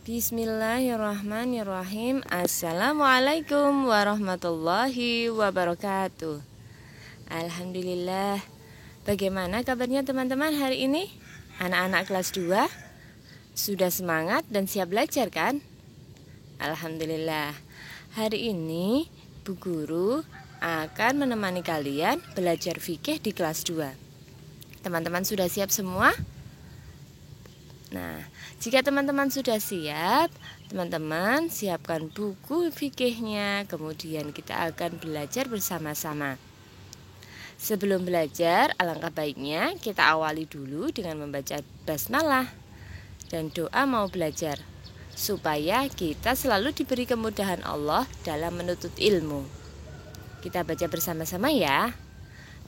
Bismillahirrahmanirrahim. Assalamualaikum warahmatullahi wabarakatuh. Alhamdulillah. Bagaimana kabarnya teman-teman hari ini? Anak-anak kelas 2 sudah semangat dan siap belajar kan? Alhamdulillah. Hari ini Bu Guru akan menemani kalian belajar fikih di kelas 2. Teman-teman sudah siap semua? Nah, jika teman-teman sudah siap, teman-teman siapkan buku fikihnya, kemudian kita akan belajar bersama-sama. Sebelum belajar, alangkah baiknya kita awali dulu dengan membaca basmalah dan doa mau belajar, supaya kita selalu diberi kemudahan Allah dalam menuntut ilmu. Kita baca bersama-sama ya.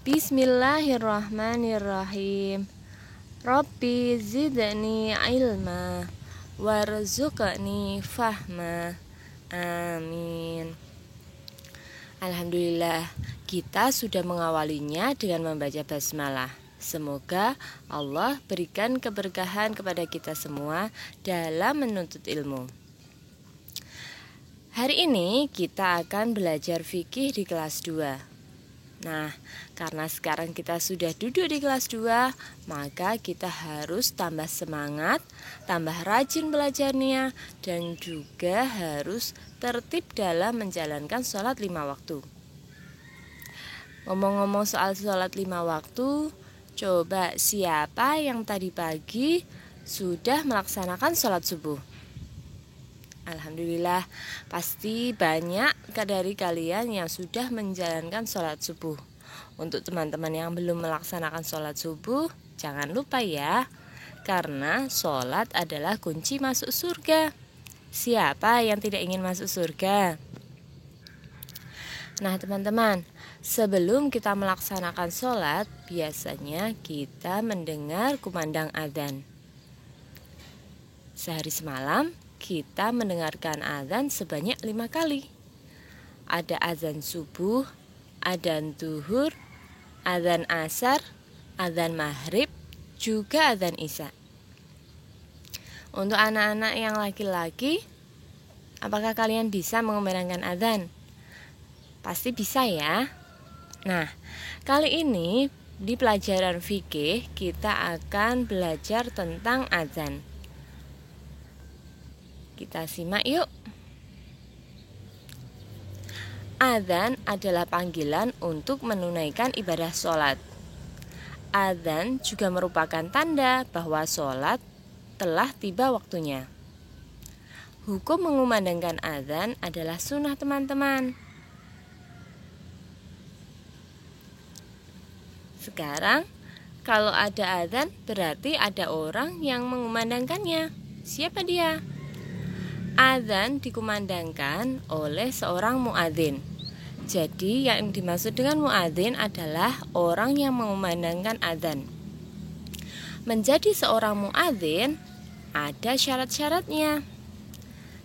Bismillahirrahmanirrahim. Rabbi zidni ilma warzuqni fahma. Amin. Alhamdulillah, kita sudah mengawalinya dengan membaca basmalah. Semoga Allah berikan keberkahan kepada kita semua dalam menuntut ilmu. Hari ini kita akan belajar fikih di kelas 2. Nah, karena sekarang kita sudah duduk di kelas 2, maka kita harus tambah semangat, tambah rajin belajarnya, dan juga harus tertib dalam menjalankan sholat 5 waktu. Ngomong-ngomong soal sholat 5 waktu, coba siapa yang tadi pagi sudah melaksanakan sholat subuh? Alhamdulillah, pasti banyak dari kalian yang sudah menjalankan sholat subuh. Untuk teman-teman yang belum melaksanakan sholat subuh, jangan lupa ya, karena sholat adalah kunci masuk surga. Siapa yang tidak ingin masuk surga? Nah teman-teman, sebelum kita melaksanakan sholat, biasanya kita mendengar kumandang adzan. Sehari semalam kita mendengarkan azan sebanyak 5 kali. Ada azan subuh, azan zuhur, azan asar, azan maghrib, juga azan isya. Untuk anak-anak yang laki-laki, apakah kalian bisa mengumandangkan azan? Pasti bisa ya. Nah, kali ini di pelajaran fikih kita akan belajar tentang azan. Kita simak yuk. Adzan adalah panggilan untuk menunaikan ibadah sholat. Adzan juga merupakan tanda bahwa sholat telah tiba waktunya. Hukum mengumandangkan adzan adalah sunnah teman-teman. Sekarang, kalau ada adzan berarti ada orang yang mengumandangkannya. Siapa dia? Adzan dikumandangkan oleh seorang muadzin. Jadi yang dimaksud dengan muadzin adalah orang yang mengumandangkan adzan. Menjadi seorang muadzin ada syarat-syaratnya.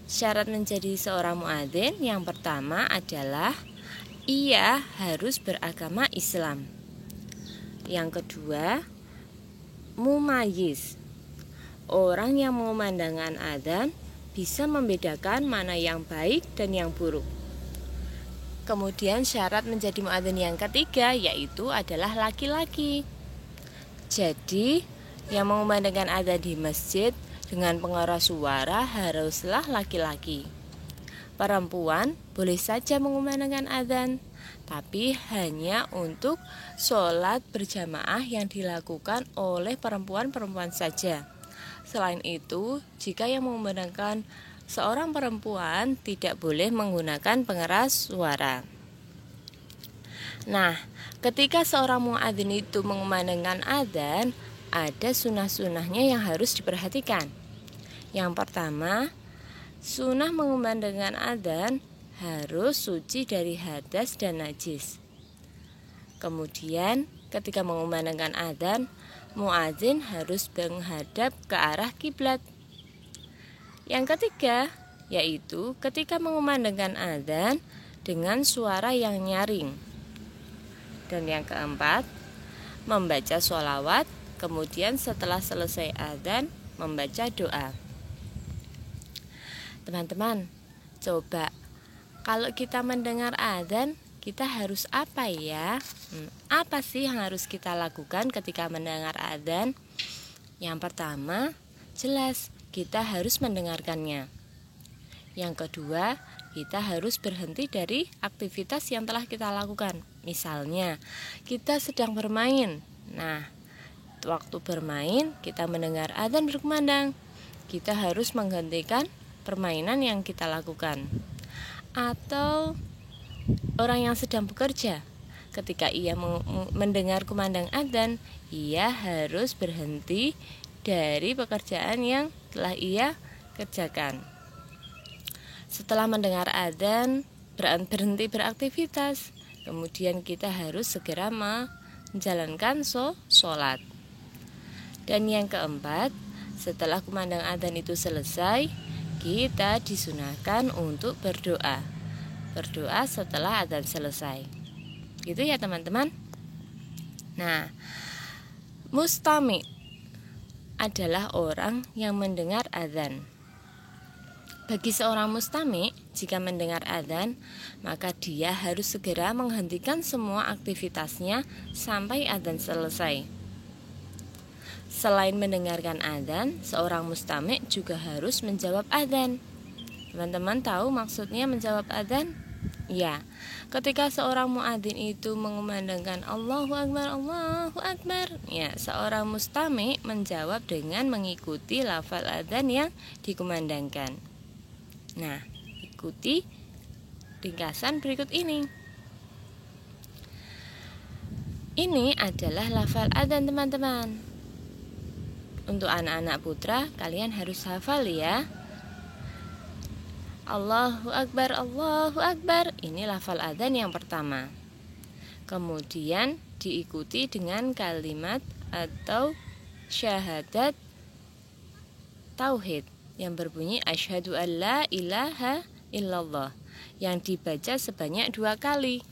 Syarat menjadi seorang muadzin yang pertama adalah ia harus beragama Islam. Yang kedua, mumayyiz. Orang yang mengumandangkan adzan bisa membedakan mana yang baik dan yang buruk. Kemudian syarat menjadi muadzin yang ketiga yaitu adalah laki-laki. Jadi yang mengumandangkan adzan di masjid dengan pengeras suara haruslah laki-laki. Perempuan boleh saja mengumandangkan adzan, tapi hanya untuk sholat berjamaah yang dilakukan oleh perempuan-perempuan saja. Selain itu, jika yang mengumandangkan seorang perempuan tidak boleh menggunakan pengeras suara. Nah, ketika seorang muadzin itu mengumandangkan adzan, ada sunnah-sunnahnya yang harus diperhatikan. Yang pertama, sunnah mengumandangkan adzan harus suci dari hadas dan najis. Kemudian, ketika mengumandangkan adzan, muadzin harus menghadap ke arah kiblat. Yang ketiga, yaitu ketika mengumandangkan adzan dengan suara yang nyaring. Dan yang keempat, membaca sholawat, kemudian setelah selesai adzan membaca doa. Teman-teman, coba kalau kita mendengar adzan, kita harus apa ya? Apa sih yang harus kita lakukan ketika mendengar adzan? Yang pertama, jelas kita harus mendengarkannya. Yang kedua, kita harus berhenti dari aktivitas yang telah kita lakukan. Misalnya, kita sedang bermain. Nah, waktu bermain, kita mendengar adzan berkumandang. Kita harus menghentikan permainan yang kita lakukan. Atau orang yang sedang bekerja, ketika ia mendengar kumandang adzan, ia harus berhenti dari pekerjaan yang telah ia kerjakan. Setelah mendengar adzan, berhenti beraktivitas. Kemudian kita harus segera menjalankan sholat. Dan yang keempat, setelah kumandang adzan itu selesai, kita disunahkan untuk berdoa. Berdoa setelah adzan selesai. Gitu ya teman-teman. Nah, mustami adalah orang yang mendengar adzan. Bagi seorang mustami, jika mendengar adzan, maka dia harus segera menghentikan semua aktivitasnya sampai adzan selesai. Selain mendengarkan adzan, seorang mustami juga harus menjawab adzan. Teman-teman tahu maksudnya menjawab adzan? Ya, ketika seorang muadzin itu mengumandangkan Allahu Akbar, Allahu Akbar, ya, seorang mustami menjawab dengan mengikuti lafal adzan yang dikumandangkan. Nah, ikuti ringkasan berikut ini. Ini adalah lafal adzan teman-teman. Untuk anak-anak putra, kalian harus hafal ya. Allahu Akbar, Allahu Akbar. Ini lafal adzan yang pertama. Kemudian diikuti dengan kalimat atau syahadat tauhid yang berbunyi asyhadu alla ilaha illallah, yang dibaca sebanyak 2 kali.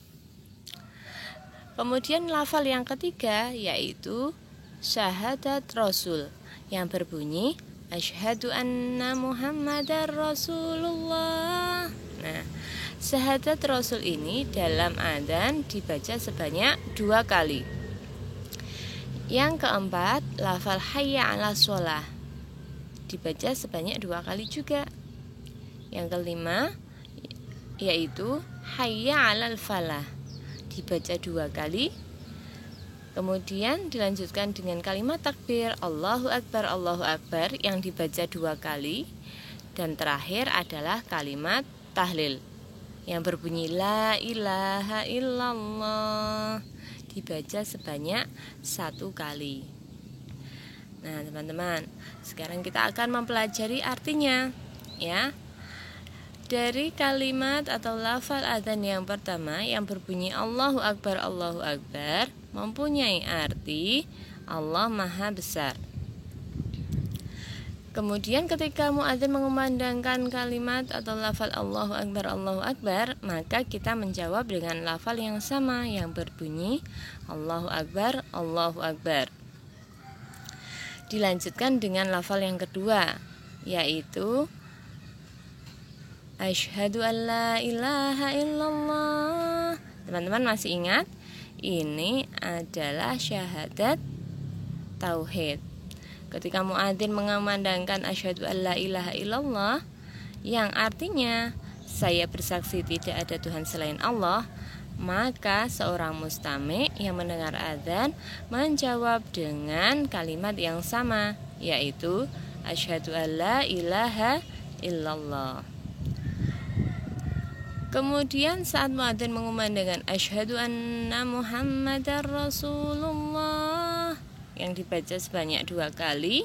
Kemudian lafal yang ketiga yaitu syahadat rasul yang berbunyi asyhadu anna Muhammadar Rasulullah. Nah, syahadat rasul ini dalam adzan dibaca sebanyak 2 kali. Yang keempat, lafal hayya 'alas shalah dibaca sebanyak 2 kali juga. Yang kelima yaitu hayya 'alal falah dibaca 2 kali. Kemudian dilanjutkan dengan kalimat takbir Allahu Akbar, Allahu Akbar yang dibaca 2 kali. Dan terakhir adalah kalimat tahlil yang berbunyi la ilaha illallah dibaca sebanyak 1 kali. Nah teman-teman, sekarang kita akan mempelajari artinya ya. Dari kalimat atau lafal adzan yang pertama yang berbunyi Allahu Akbar, Allahu Akbar mempunyai arti Allah Maha Besar. Kemudian ketika muadzin mengumandangkan kalimat atau lafal Allahu Akbar, maka kita menjawab dengan lafal yang sama yang berbunyi Allahu Akbar, Allahu Akbar. Dilanjutkan dengan lafal yang kedua yaitu asyhadu an la ilaha illallah. Teman-teman masih ingat? Ini adalah syahadat tauhid. Ketika muadzin mengumandangkan asyhadu an la ilaha illallah yang artinya saya bersaksi tidak ada Tuhan selain Allah, maka seorang mustami yang mendengar adzan menjawab dengan kalimat yang sama yaitu asyhadu an la ilaha illallah. Kemudian saat muadzin mengumandangkan asyhadu anna Muhammadar Rasulullah yang dibaca sebanyak 2 kali,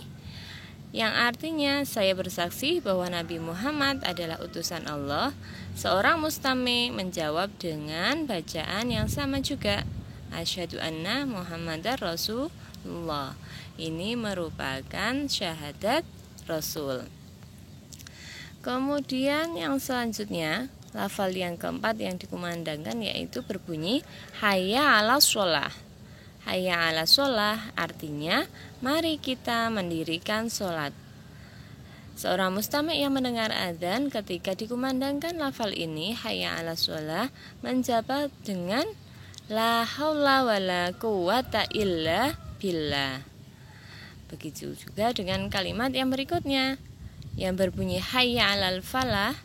yang artinya saya bersaksi bahwa Nabi Muhammad adalah utusan Allah, seorang mustami menjawab dengan bacaan yang sama juga asyhadu anna Muhammadar Rasulullah. Ini merupakan syahadat Rasul. Kemudian yang selanjutnya, lafal yang keempat yang dikumandangkan yaitu berbunyi hayya 'alas shalah. Hayya 'alas shalah artinya mari kita mendirikan sholat. Seorang mustami' yang mendengar adzan ketika dikumandangkan lafal ini, hayya 'alas shalah, menjawab dengan la haula wala quwata illa billah. Begitu juga dengan kalimat yang berikutnya yang berbunyi hayya 'alal falah,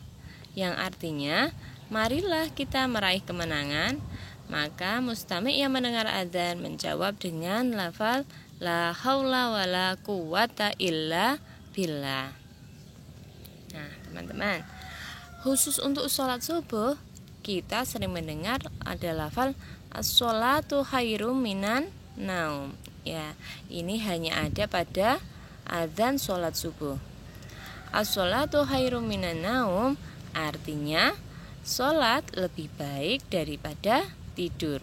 yang artinya marilah kita meraih kemenangan. Maka mustami' yang mendengar adzan menjawab dengan lafal la haula wala quwata illa billah. Nah, teman-teman, khusus untuk sholat subuh kita sering mendengar ada lafal as-sholatu khairum minan naum. Ya, ini hanya ada pada adzan sholat subuh. As-sholatu khairum minan naum artinya sholat lebih baik daripada tidur.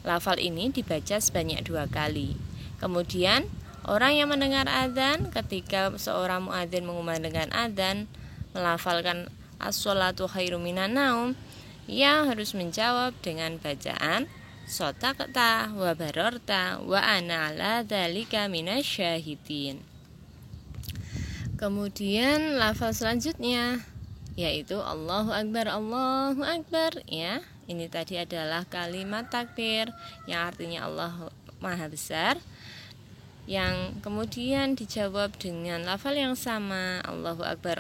Lafal ini dibaca sebanyak 2 kali. Kemudian orang yang mendengar adzan ketika seorang muadzin mengumandangkan adzan melafalkan as-sholatu khairum minan naum, ia harus menjawab dengan bacaan sodaqta wa bararta wa ana ala dzalika minasyahidin. Kemudian lafal selanjutnya yaitu Allahu Akbar, ya. Ini tadi adalah kalimat takbir yang artinya Allah Maha Besar, yang kemudian dijawab dengan lafal yang sama Allahu Akbar,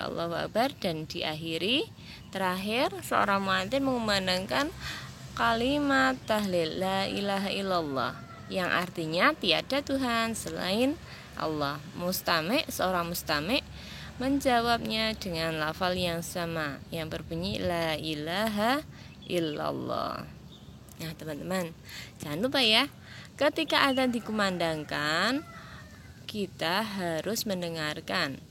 dan diakhiri terakhir seorang muadzin mengumandangkan kalimat tahlil la ilaha illallah, yang artinya tiada Tuhan selain Allah. Seorang mustami' menjawabnya dengan lafal yang sama yang berbunyi la ilaha illallah. Nah, teman-teman, jangan lupa ya, ketika adzan dikumandangkan kita harus mendengarkan.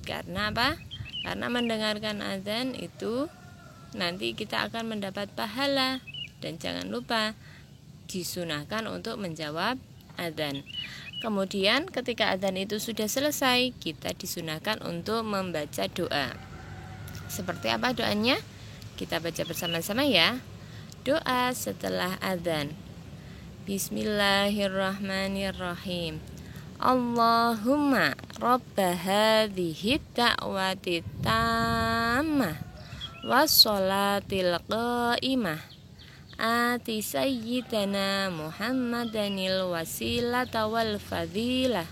Karena apa? Karena mendengarkan adzan itu nanti kita akan mendapat pahala. Dan jangan lupa disunahkan untuk menjawab adzan. Kemudian ketika adzan itu sudah selesai, kita disunahkan untuk membaca doa. Seperti apa doanya? Kita baca bersama-sama ya. Doa setelah adzan. Bismillahirrahmanirrahim. Allahumma rabba hadhihi da'wati tammah wassolatil qa'imah ati sayyidana Muhammadanil wasilata wal fadilah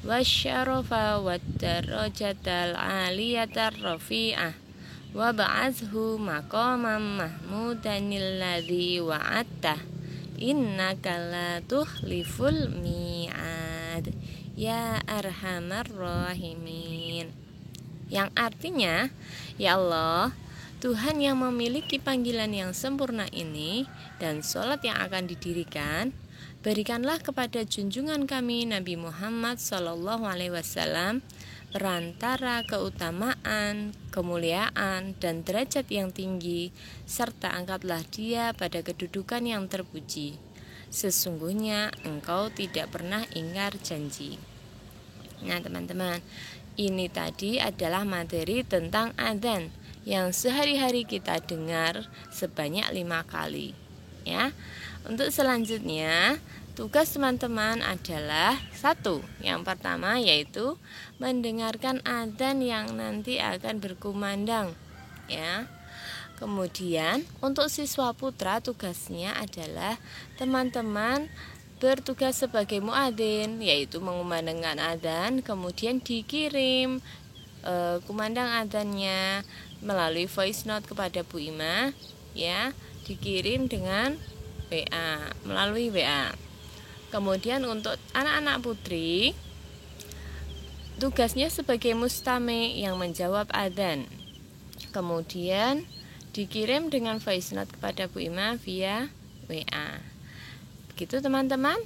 wasyarafa wad darajatal aliyatar rafi'ah wa ba'athhu maqamam mahmudanil ladzi wa'attah innaka la tukhliful mi'ad ya arhamar rahimin. Yang artinya, ya Allah, Tuhan yang memiliki panggilan yang sempurna ini dan sholat yang akan didirikan, berikanlah kepada junjungan kami Nabi Muhammad SAW perantara keutamaan, kemuliaan, dan derajat yang tinggi, serta angkatlah dia pada kedudukan yang terpuji. Sesungguhnya engkau tidak pernah ingkar janji. Nah, teman-teman, ini tadi adalah materi tentang adzan yang sehari-hari kita dengar sebanyak 5 kali. Ya, untuk selanjutnya tugas teman-teman adalah 1. Yang pertama yaitu mendengarkan adzan yang nanti akan berkumandang, ya. Kemudian untuk siswa putra tugasnya adalah teman-teman bertugas sebagai muadzin, yaitu mengumandangkan adzan, kemudian dikirim kumandang adzannya melalui voice note kepada Bu Ima, ya, dikirim dengan WA, melalui WA. Kemudian untuk anak-anak putri, tugasnya sebagai mustami' yang menjawab adzan. Kemudian dikirim dengan voice note kepada Bu Ima via WA. Begitu teman-teman.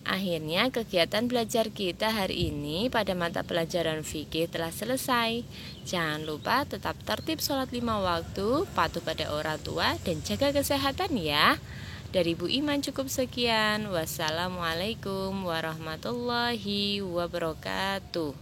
Akhirnya kegiatan belajar kita hari ini pada mata pelajaran fikih telah selesai. Jangan lupa tetap tertib sholat 5 waktu, patuh pada orang tua, dan jaga kesehatan ya. Dari Bu Iman cukup sekian. Wassalamualaikum warahmatullahi wabarakatuh.